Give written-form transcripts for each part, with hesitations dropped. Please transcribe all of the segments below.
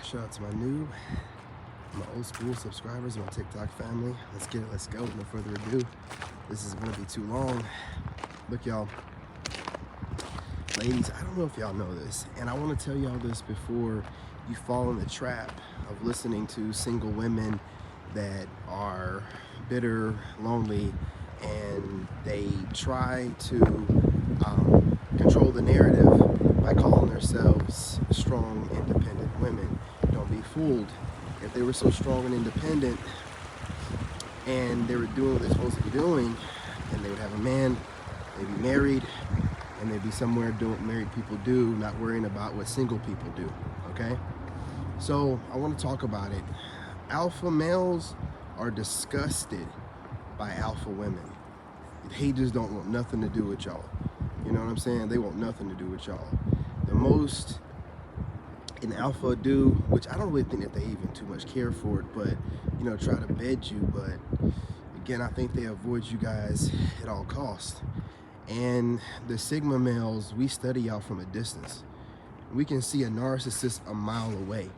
Shout out to my old school subscribers, my TikTok family. Let's get it, let's go. No further ado. This is gonna be too long. Look, y'all, ladies, I don't know if y'all know this, and I want to tell y'all this before you fall in the trap of listening to single women that are bitter, lonely, and they try to control the narrative by calling themselves strong, independent women. Don't be fooled. If they were so strong and independent and they were doing what they're supposed to be doing, then they would have a man, they'd be married, and they'd be somewhere doing what married people do, not worrying about what single people do, okay? So I want to talk about it. Alpha males are disgusted by alpha women. They just don't want nothing to do with y'all. You know what I'm saying? They want nothing to do with y'all. The most an alpha do, which I don't really think that they even too much care for it, but you know, try to bed you. But again, I think they avoid you guys at all costs. And the Sigma males, we study y'all from a distance. We can see a narcissist a mile away.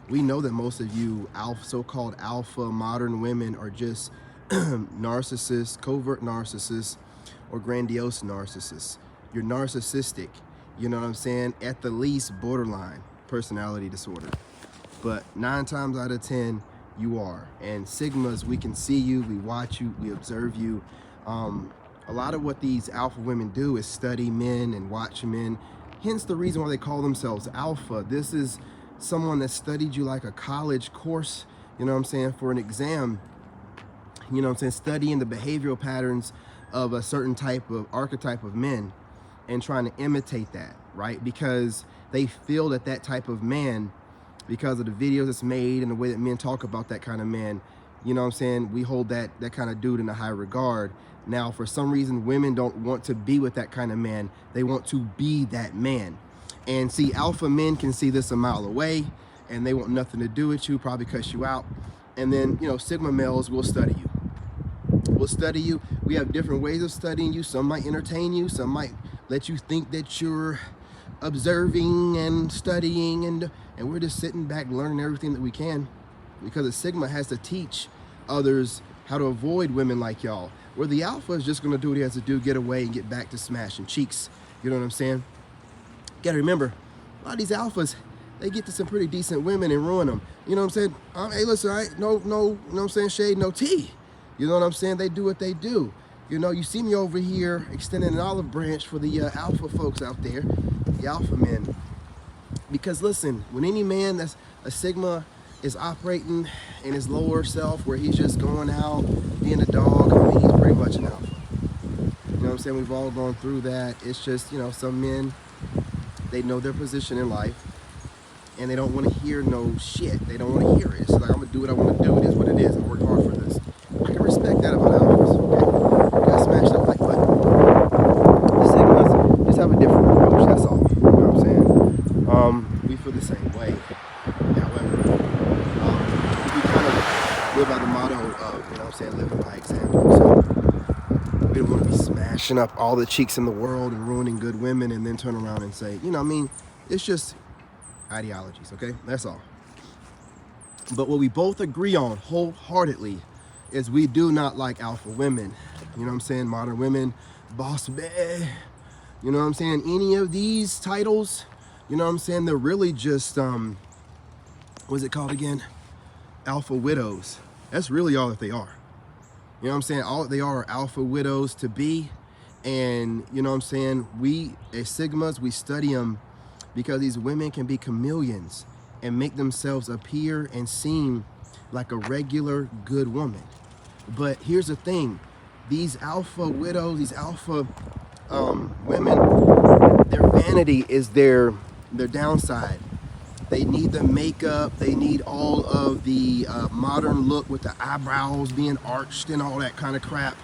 We know that most of you so-called alpha modern women are just narcissists, covert narcissists, or grandiose narcissists. You're narcissistic, you know what I'm saying? At the least, borderline personality disorder. But 9 times out of 10, you are. And Sigmas, we can see you, we watch you, we observe you. A lot of what these alpha women do is study men and watch men. Hence the reason why they call themselves alpha. This is someone that studied you like a college course, you know what I'm saying, for an exam. You know what I'm saying, studying the behavioral patterns of a certain type of archetype of men and trying to imitate that, right? Because they feel that that type of man, because of the videos that's made and the way that men talk about that kind of man, you know what I'm saying, we hold that kind of dude in a high regard. Now, for some reason, women don't want to be with that kind of man. They want to be that man. And see, alpha men can see this a mile away, and they want nothing to do with you, probably cuss you out. And then, you know, Sigma males will study you. We'll study you. We have different ways of studying you. Some might entertain you. Some might let you think that you're observing and studying, and we're just sitting back learning everything that we can, because a Sigma has to teach others how to avoid women like y'all. Where the alpha is just going to do what he has to do, get away and get back to smashing cheeks. You know what I'm saying? You got to remember, a lot of these alphas, they get to some pretty decent women and ruin them. You know what I'm saying? Hey, listen, no, you know what I'm saying? Shade, no tea. You know what I'm saying? They do what they do. You know, you see me over here extending an olive branch for the alpha folks out there, the alpha men. Because listen, when any man that's a Sigma is operating in his lower self, where he's just going out, being a dog, I mean, he's pretty much an alpha. You know what I'm saying? We've all gone through that. It's just, you know, some men, they know their position in life, and they don't want to hear no shit. They don't want to hear it. It's like, I'm going to do what I want to do. It is what it is. I work hard for this. I can respect that about alphas, okay? You got to smash that like button. The Sigmas just have a different approach, that's all. You know what I'm saying? We feel the same way. However, we kind of live by the motto of, you know what I'm saying, living by example. So we don't want to be smashing up all the cheeks in the world and ruining good women and then turn around and say, you know what I mean? It's just ideologies, okay? That's all. But what we both agree on wholeheartedly is we do not like alpha women. You know what I'm saying? Modern women, boss bae. You know what I'm saying? Any of these titles, you know what I'm saying? They're really just, what's it called again? Alpha widows. That's really all that they are. You know what I'm saying? All they are alpha widows to be. And you know what I'm saying? We, as Sigmas, we study them because these women can be chameleons and make themselves appear and seem like a regular good woman. But here's the thing, these alpha widows, these alpha women, their vanity is their downside. They need the makeup, they need all of the modern look with the eyebrows being arched and all that kind of crap.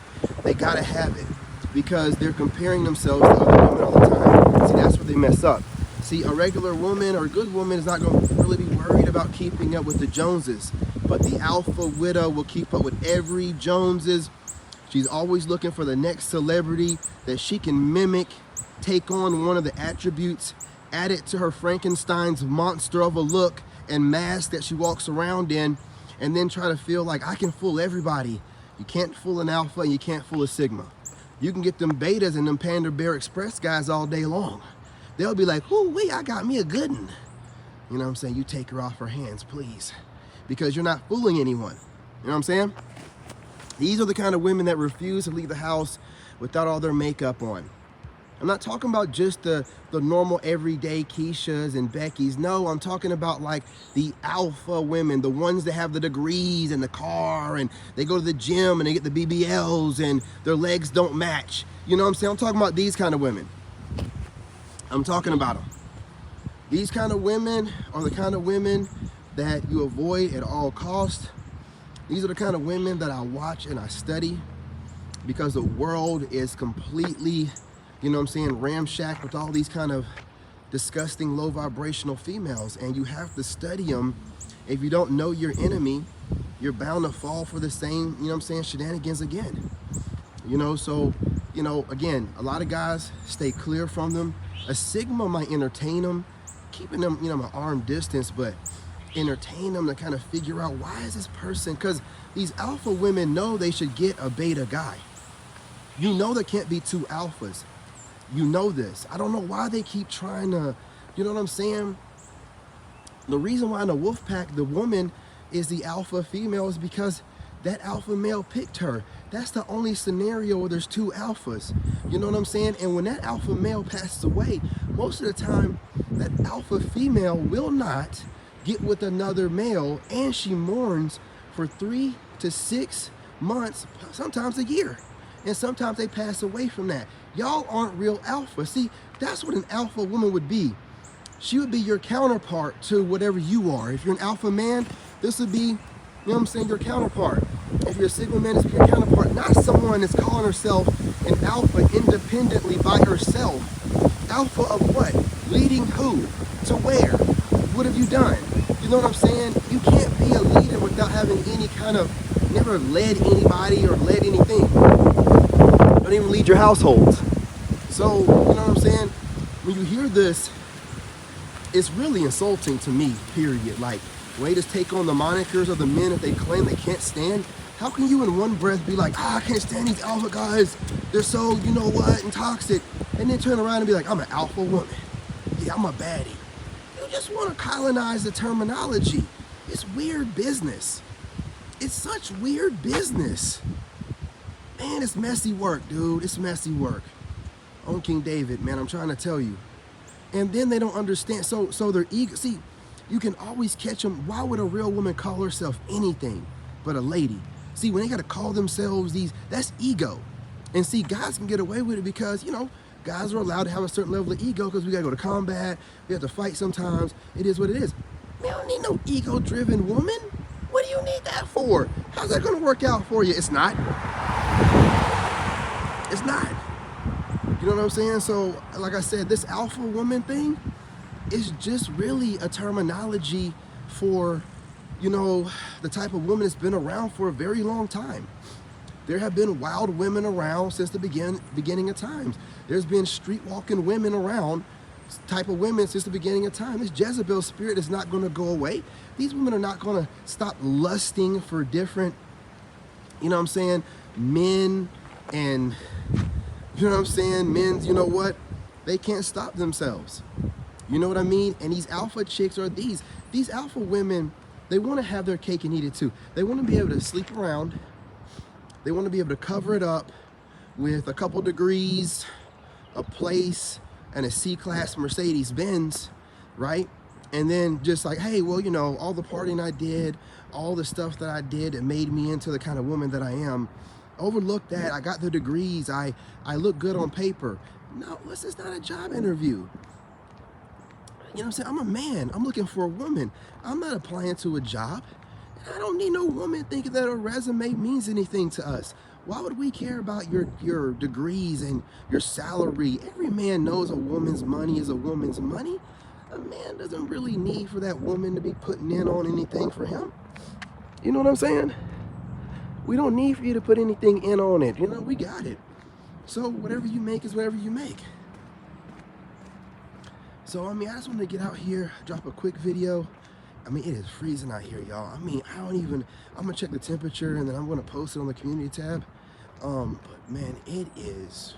They gotta have it because they're comparing themselves to other women all the time. See, that's where they mess up. See, a regular woman or a good woman is not going to really be worried about keeping up with the Joneses, but the alpha widow will keep up with every Joneses. She's always looking for the next celebrity that she can mimic, take on one of the attributes added to her Frankenstein's monster of a look and mask that she walks around in, and then try to feel like I can fool everybody. You can't fool an alpha and you can't fool a sigma. You can get them betas and them Panda Bear Express guys all day long. They'll be like, ooh, wait, I got me a good one. You know what I'm saying? You take her off her hands, please, because you're not fooling anyone. You know what I'm saying? These are the kind of women that refuse to leave the house without all their makeup on. I'm not talking about just the normal everyday Keishas and Beckys. No, I'm talking about like the alpha women, the ones that have the degrees and the car, and they go to the gym and they get the BBLs and their legs don't match. You know what I'm saying? I'm talking about these kind of women. I'm talking about them. These kind of women are the kind of women that you avoid at all costs. These are the kind of women that I watch and I study, because the world is completely, you know what I'm saying, ramshacked with all these kind of disgusting low vibrational females, and you have to study them. If you don't know your enemy, you're bound to fall for the same, you know what I'm saying, shenanigans again. You know, so, you know, again, a lot of guys stay clear from them. A Sigma might entertain them, keeping them, you know, an arm distance, but entertain them to kind of figure out, why is this person, because these alpha women know they should get a beta guy. You know there can't be two alphas. You know this. I don't know why they keep trying to, you know what I'm saying? The reason why in the wolf pack, the woman is the alpha female is because that alpha male picked her. That's the only scenario where there's two alphas. You know what I'm saying? And when that alpha male passes away, most of the time, that alpha female will not get with another male, and she mourns for 3 to 6 months, sometimes a year. And sometimes they pass away from that. Y'all aren't real alpha. See, that's what an alpha woman would be. She would be your counterpart to whatever you are. If you're an alpha man, this would be, you know what I'm saying, your counterpart. If you're a Sigma man, it's your counterpart. Not someone that's calling herself an alpha independently by herself. Alpha of what? Leading who? To where? What have you done? You know what I'm saying? You can't be a leader without having any kind of, never led anybody or led anything. Don't even lead your households. So, you know what I'm saying? When you hear this, it's really insulting to me, period. Like, when they just take on the monikers of the men that they claim they can't stand. How can you in one breath be like, I can't stand these alpha guys, they're so, you know what, and toxic, and then turn around and be like, I'm an alpha woman. Yeah, I'm a baddie. You just want to colonize the terminology. It's weird business. It's such weird business. Man, it's messy work, dude. It's messy work. On King David, man, I'm trying to tell you. And then they don't understand. So their ego, see, you can always catch them. Why would a real woman call herself anything but a lady? See, when they got to call themselves these, that's ego. And see, guys can get away with it because, you know, guys are allowed to have a certain level of ego because we got to go to combat. We have to fight sometimes. It is what it is. Man, I don't need no ego-driven woman. What do you need that for? How's that going to work out for you? It's not. It's not. You know what I'm saying? So, like I said, this alpha woman thing is just really a terminology for, you know, the type of woman that's been around for a very long time. There have been wild women around since the beginning of times. There's been street-walking women around, type of women since the beginning of time. This Jezebel spirit is not going to go away. These women are not going to stop lusting for different, you know what I'm saying, men and, you know what I'm saying, men's, you know what, they can't stop themselves. You know what I mean? And these alpha chicks are these alpha women, they want to have their cake and eat it too. They want to be able to sleep around. They want to be able to cover it up with a couple degrees, a place, and a C-Class Mercedes-Benz, right? And then just like, hey, well, you know, all the partying I did, all the stuff that I did that made me into the kind of woman that I am, overlook that. I got the degrees. I look good on paper. No, this is not a job interview. You know what I'm saying? I'm a man. I'm looking for a woman. I'm not applying to a job. I don't need no woman thinking that a resume means anything to us. Why would we care about your degrees and your salary? Every man knows a woman's money is a woman's money. A man doesn't really need for that woman to be putting in on anything for him. You know what I'm saying? We don't need for you to put anything in on it. You know, we got it. So whatever you make is whatever you make. So, I mean, I just wanted to get out here, drop a quick video. I mean, it is freezing out here, y'all. I mean, I'm gonna check the temperature and then I'm gonna post it on the community tab. But man, it is,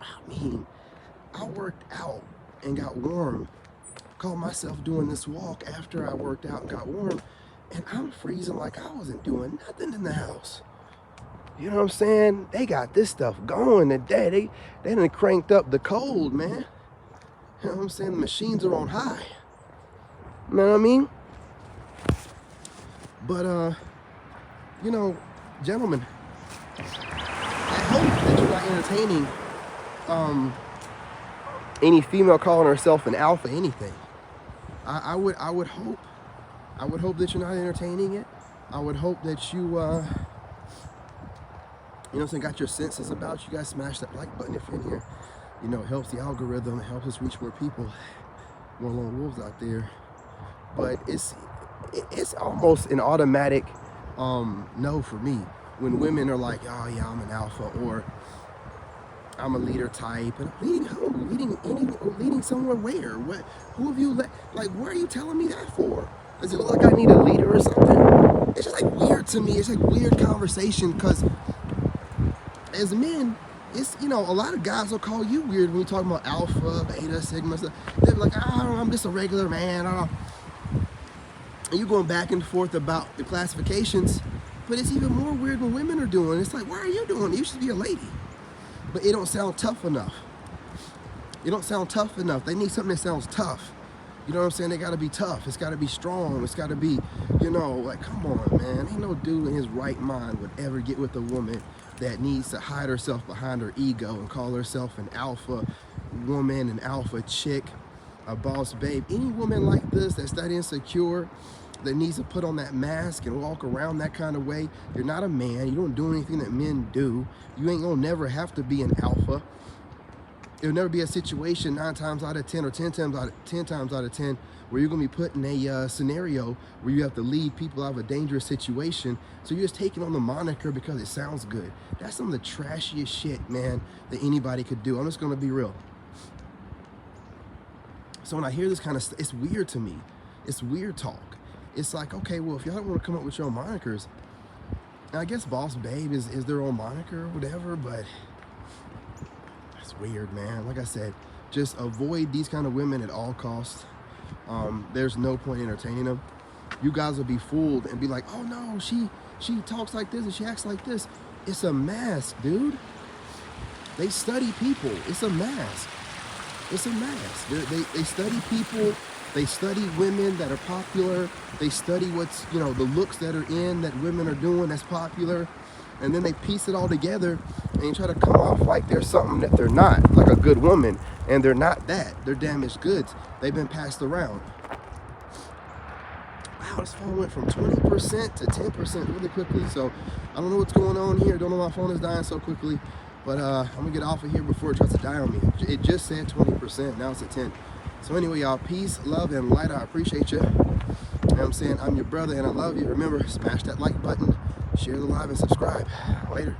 I mean, I worked out and got warm. Caught myself doing this walk after I worked out and got warm, and I'm freezing like I wasn't doing nothing in the house. You know what I'm saying? They got this stuff going today. They done cranked up the cold, man. You know what I'm saying? The machines are on high. You know what I mean? But, you know, gentlemen, I hope that you're not entertaining any female calling herself an alpha anything. I would hope that you're not entertaining it. I would hope that you, you know what I'm saying, got your senses about you. Guys smash that like button if you're in here. You know, it helps the algorithm, it helps us reach more people, more lone wolves out there. But it's almost an automatic no for me when women are like, oh yeah, I'm an alpha, or I'm a leader type. And leading who? Leading somewhere where? What? Who have you let? Like, where are you telling me that for? Does it look like I need a leader or something? It's just like weird to me. It's like weird conversation, because as men, it's, you know, a lot of guys will call you weird when you talk about alpha, beta, sigma stuff. They're like, oh, I'm just a regular man. And you're going back and forth about the classifications, but it's even more weird when women are doing it. It's like, why are you doing it? You should be a lady. But it don't sound tough enough. It don't sound tough enough. They need something that sounds tough. You know what I'm saying? They gotta be tough. It's gotta be strong. It's gotta be, you know, like, come on, man. Ain't no dude in his right mind would ever get with a woman that needs to hide herself behind her ego and call herself an alpha woman, an alpha chick, a boss babe. Any woman like this that's that insecure, that needs to put on that mask and walk around that kind of way, you're not a man. You don't do anything that men do. You ain't gonna never have to be an alpha. It'll never be a situation 9 times out of 10 or 10 times out of 10 where you're gonna be put in a scenario where you have to lead people out of a dangerous situation. So you're just taking on the moniker because it sounds good. That's some of the trashiest shit, man, that anybody could do. I'm just gonna be real. So when I hear this kind of stuff, it's weird to me. It's weird talk. It's like, okay, well, if y'all don't want to come up with your own monikers, and I guess boss babe is their own moniker or whatever, but it's weird, man. Like I said, just avoid these kind of women at all costs. There's no point in entertaining them. You guys will be fooled and be like, oh no, she talks like this and she acts like this. It's a mask, dude. They study people. It's a mask. It's a mask. They study people. They study women that are popular. They study what's, you know, the looks that are in that women are doing that's popular. And then they piece it all together and try to come off like they're something that they're not, like a good woman. And they're not that. They're damaged goods. They've been passed around. Wow, this phone went from 20% to 10% really quickly. So I don't know what's going on here. Don't know why my phone is dying so quickly. But I'm going to get off of here before it tries to die on me. It just said 20%. Now it's at 10. So anyway, y'all, peace, love, and light. I appreciate you. You know what I'm saying? I'm your brother, and I love you. Remember, smash that like button, share the live, and subscribe. Later.